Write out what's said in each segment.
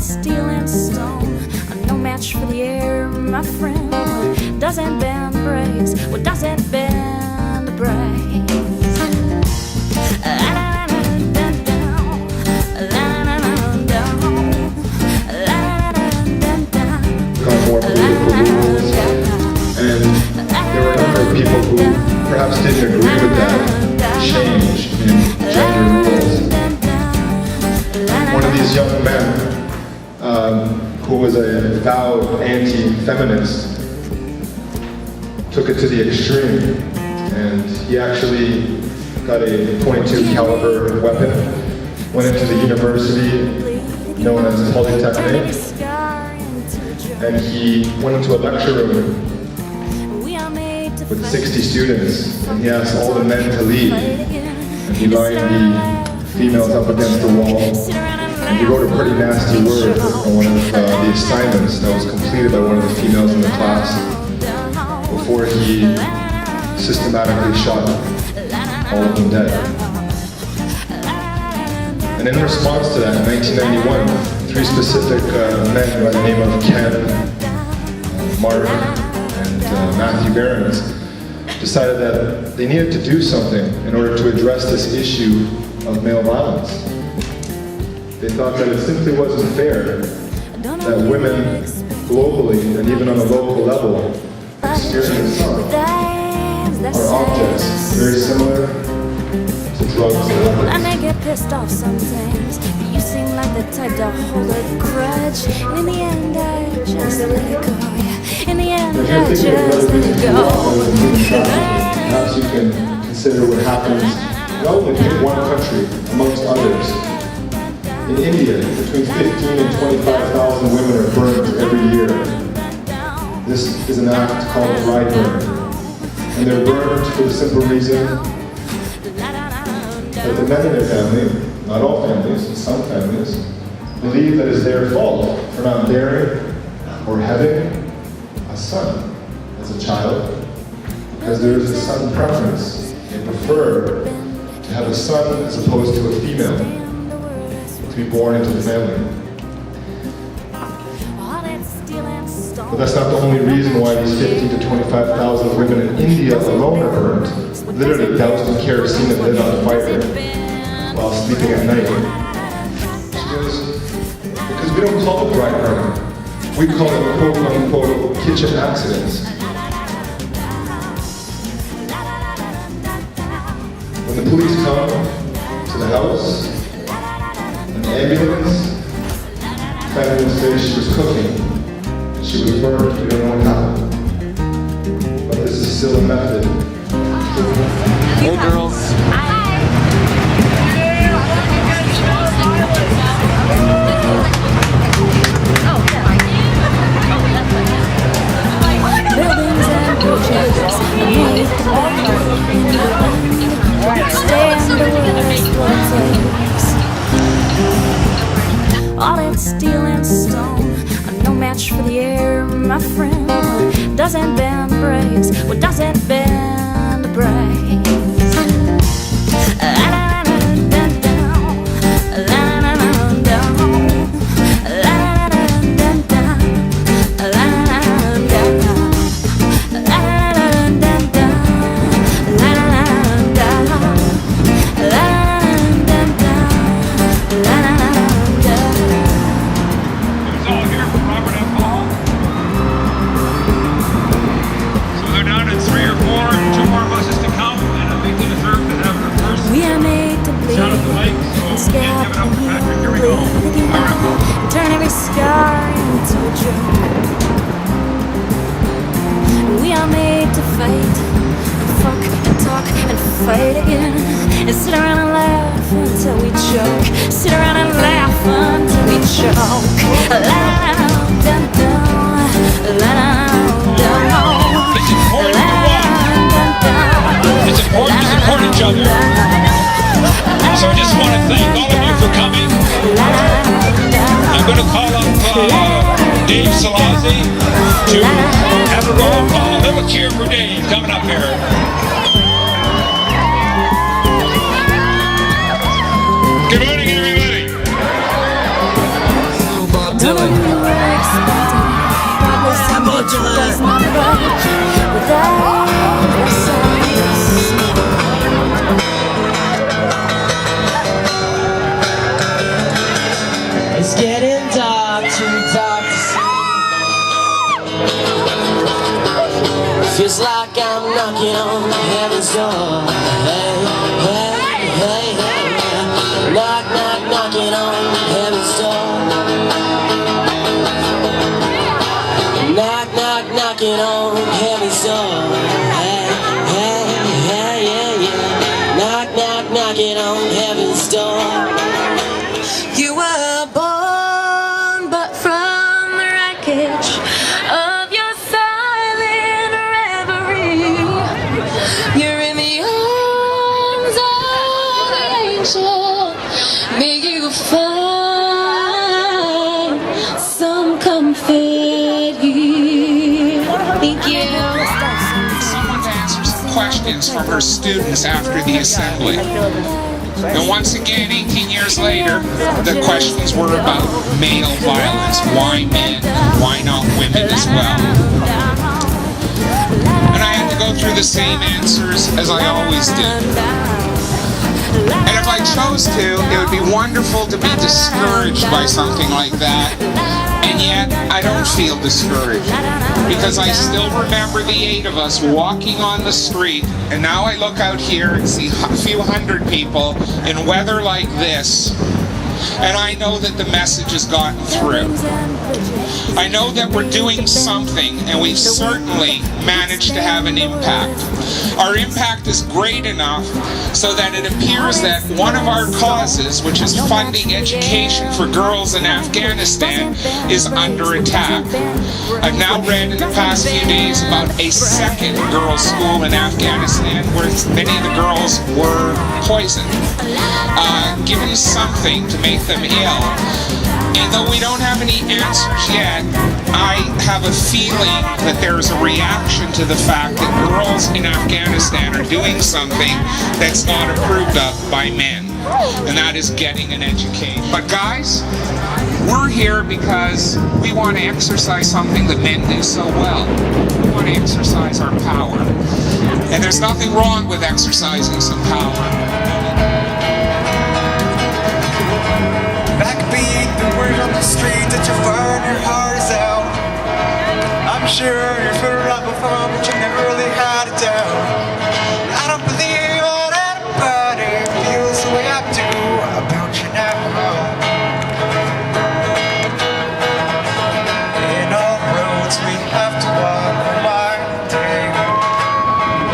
steel and stone are no match for the air, my friend. Doesn't bend breaks, what doesn't bend breaks. More political rules, and there were a number of people who perhaps didn't agree with that change in gender roles. One of these young men, who was a vowed anti-feminist, took it to the extreme, and he actually got a .22 caliber weapon, went into the university known as Polytechnic, and he went into a lecture room with 60 students, and he asked all the men to leave, and he lined the females up against the wall, and he wrote a pretty nasty word on one of the assignments that was completed by one of the females in the class before he systematically shot all of them dead. And in response to that, in 1991, 3 specific men by the name of Ken, Mark, and Matthew Behrens decided that they needed to do something in order to address this issue of male violence. They thought that it simply wasn't fair that women globally and even on a local level experience harm. Our objects very similar to drugs and weapons. I may get pissed off sometimes, but you seem like the type to hold a grudge. And in the end, I just let it go. Yeah. In the end, I just let it go. Perhaps you can consider what happens relevant in one country amongst others. In India, between 15,000 and 25,000 women are burned every year. This is an act called dry burn. And they're burned for the simple reason that the men in their family, not all families, some families, believe that it's their fault for not bearing or having a son as a child, because there is a son preference. They prefer to have a son as opposed to a female to be born into the family. But that's not the only reason why these 50,000 to 25,000 women in India alone are burned, literally doused in kerosene and lit on fire while sleeping at night. Because we don't call it dry burn. We call it quote-unquote kitchen accidents. When the police come to the house, an ambulance, the family will say she was cooking. She was burned, we don't know what happened. But this is still a method. Hey girls. Buildings and bridges beneath the bottom in the wind. Stand the worst what takes. All it's steel and stone, no match for the air, my friend. Doesn't bend breaks, what doesn't bend breaks. Turn every scar into a joke. We are made to fight, and fuck, and talk, and fight again. And sit around and laugh until we choke. Sit around and laugh until we choke. It's important to support each other. So I just want to thank all of you for coming. I'm going to call up Dave Salazi to have a roll call. A little cheer for Dave coming up here. Good morning, everybody. It's getting dark, too dark to see. Feels like I'm knocking on heaven's door. Hey, hey, hey, hey. Knock, knock, knocking on heaven's door. Knock, knock, knocking on heaven's door. Hey, hey, hey, yeah, yeah. Knock, knock, knocking on heaven's door. You were born, but from the wreckage of your silent reverie. You're in the arms of an angel. May you find some comfort here. Thank you. Someone to answer some questions from her students after the assembly. And once again, 18 years later, the questions were about male violence. Why men? Why not women as well? And I had to go through the same answers as I always do. And if I chose to, it would be wonderful to be discouraged by something like that. And yet, I don't feel discouraged, because I still remember the 8 of us walking on the street, and now I look out here and see a few hundred people in weather like this, and I know that the message has gotten through. I know that we're doing something, and we've certainly managed to have an impact. Our impact is great enough so that it appears that one of our causes, which is funding education for girls in Afghanistan, is under attack. I've now read in the past few days about a second girls' school in Afghanistan where many of the girls were poisoned, given something to make them ill. And though we don't have any answers yet, I have a feeling that there's a reaction to the fact that girls in Afghanistan are doing something that's not approved of by men, and that is getting an education. But guys, we're here because we want to exercise something that men do so well. We want to exercise our power. And there's nothing wrong with exercising some power. Back beat the word on the street that you find your heart is out. I'm sure you feel right before, but you never really had it down. I don't believe all that anybody feels the way I do about you now. In all roads we have to walk one day.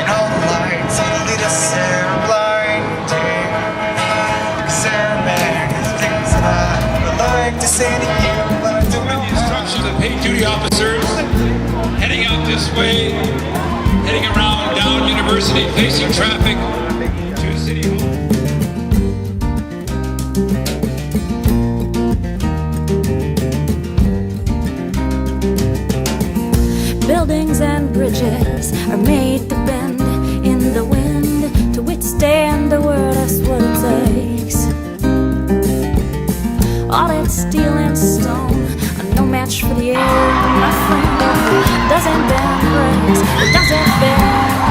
In all lights that lead us there blinding. 'Cause there are many things that I would like to say to you, but I don't know how. Instructions of paid duty officers heading out this way, heading around down University, facing traffic to City Hall. Buildings and bridges are made to bend in the wind to withstand the world. That's what it takes. All that steel and stone are no match for the air, my friend. It doesn't bend breaks, it doesn't bend.